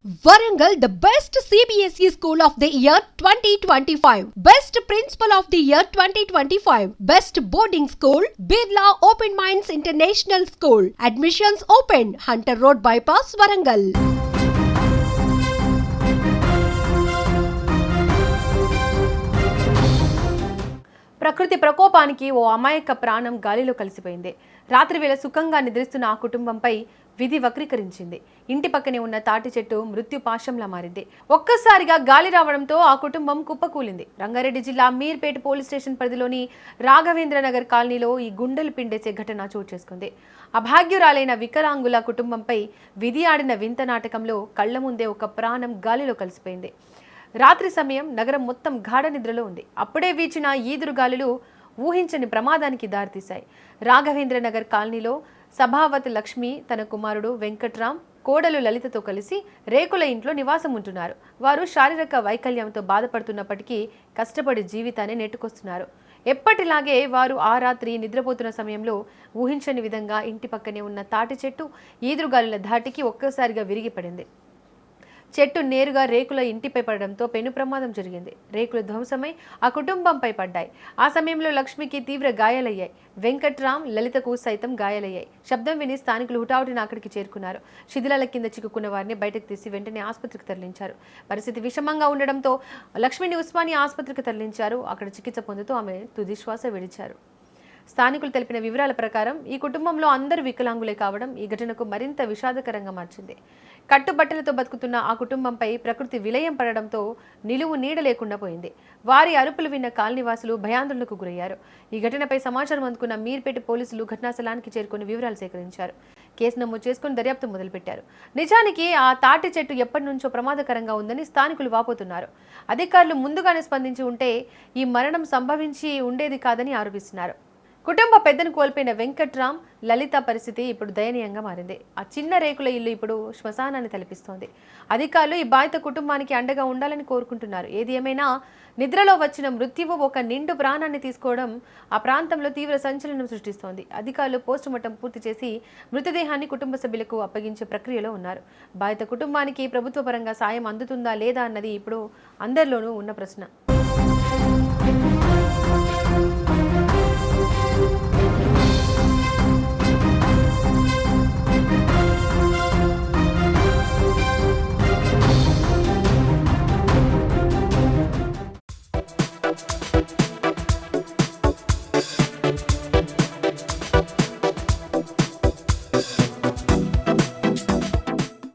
Warangal, the best CBSE School of the Year 2025. Best Principal of the Year 2025. Best Boarding School, Birla Open Minds International School. Admissions open. Hunter Road Bypass, Warangal. ప్రకృతి ప్రకోపానికి ఓ అమాయక ప్రాణం గాలిలో కలిసిపోయింది. రాత్రి వేళ సుఖంగా నిద్రిస్తున్న ఆ కుటుంబంపై విధి వక్రీకరించింది. ఇంటి పక్కనే ఉన్న తాటి చెట్టు మృత్యు పాశంలా మారింది. ఒక్కసారిగా గాలి రావడంతో ఆ కుటుంబం కుప్పకూలింది. రంగారెడ్డి జిల్లా మీర్పేట పోలీస్ స్టేషన్ పరిధిలోని రాఘవేంద్రనగర్ కాలనీలో ఈ గుండెలు పిండేసే ఘటన చోటు చేసుకుంది. అభాగ్యురాలైన వికలాంగుల కుటుంబంపై విధి ఆడిన వింత నాటకంలో కళ్ల ముందే ఒక ప్రాణం గాలిలో కలిసిపోయింది. రాత్రి సమయం నగరం మొత్తం గాఢ నిద్రలో ఉంది. అప్పుడే వీచిన ఈదురుగాలులు ఊహించని ప్రమాదానికి దారితీశాయి. రాఘవేంద్రనగర్ కాలనీలో సభావతి లక్ష్మి తన కుమారుడు వెంకట్రామ్, కోడలు లలితతో కలిసి రేకుల ఇంట్లో నివాసం ఉంటున్నారు. వారు శారీరక వైకల్యంతో బాధపడుతున్నప్పటికీ కష్టపడి జీవితాన్ని నెట్టుకొస్తున్నారు. ఎప్పటిలాగే వారు ఆ రాత్రి నిద్రపోతున్న సమయంలో ఊహించని విధంగా ఇంటి పక్కనే ఉన్న తాటి చెట్టు ఈదురుగాలుల ధాటికి ఒక్కసారిగా విరిగిపడింది. చెట్టు నేరుగా రేకుల ఇంటిపై పడడంతో పెను ప్రమాదం జరిగింది. రేకులు ధ్వంసమై ఆ కుటుంబంపై పడ్డాయి. ఆ సమయంలో లక్ష్మికి తీవ్ర గాయాలయ్యాయి. వెంకట్రామ్, లలితకు సైతం గాయాలయ్యాయి. శబ్దం విని స్థానికులు హుటాహుటిన అక్కడికి చేరుకున్నారు. శిథిలాల కింద చిక్కుకున్న వారిని బయటకు తీసి వెంటనే ఆసుపత్రికి తరలించారు. పరిస్థితి విషమంగా ఉండడంతో లక్ష్మిని ఉస్మానియా ఆసుపత్రికి తరలించారు. అక్కడ చికిత్స పొందుతూ ఆమె తుది శ్వాస విడిచారు. స్థానికులు తెలిపిన వివరాల ప్రకారం ఈ కుటుంబంలో అందరూ వికలాంగులే కావడం ఈ ఘటనకు మరింత విషాదకరంగా మార్చింది. కట్టుబట్టలతో బతుకుతున్న ఆ కుటుంబంపై ప్రకృతి విలయం పడడంతో నిలువు నీడ లేకుండా పోయింది. వారి అరుపులు విన్న కాలనీవాసులు భయాందోళనకు గురయ్యారు. ఈ ఘటనపై సమాచారం అందుకున్న మీర్పేట పోలీసులు ఘటనా స్థలానికి చేరుకుని వివరాలు సేకరించారు. కేసు నమోదు చేసుకుని దర్యాప్తు మొదలుపెట్టారు. నిజానికి ఆ తాటి చెట్టు ఎప్పటి నుంచో ప్రమాదకరంగా ఉందని స్థానికులు వాపోతున్నారు. అధికారులు ముందుగానే స్పందించి ఉంటే ఈ మరణం సంభవించి ఉండేది కాదని ఆరోపిస్తున్నారు. కుటుంబ పెద్దను కోల్పోయిన వెంకట్రామ్, లలిత పరిస్థితి ఇప్పుడు దయనీయంగా మారింది. ఆ చిన్న రేకుల ఇల్లు ఇప్పుడు శ్మశానాన్ని తలపిస్తోంది. అధికారులు ఈ బాధిత కుటుంబానికి అండగా ఉండాలని కోరుకుంటున్నారు. ఏది ఏమైనా నిద్రలో వచ్చిన మృత్యువు ఒక నిండు ప్రాణాన్ని తీసుకోవడం ఆ ప్రాంతంలో తీవ్ర సంచలనం సృష్టిస్తోంది. అధికారులు పోస్టుమార్టం పూర్తి చేసి మృతదేహాన్ని కుటుంబ సభ్యులకు అప్పగించే ప్రక్రియలో ఉన్నారు. బాధిత కుటుంబానికి ప్రభుత్వ పరంగా సాయం అందుతుందా లేదా అన్నది ఇప్పుడు అందరిలోనూ ఉన్న ప్రశ్న.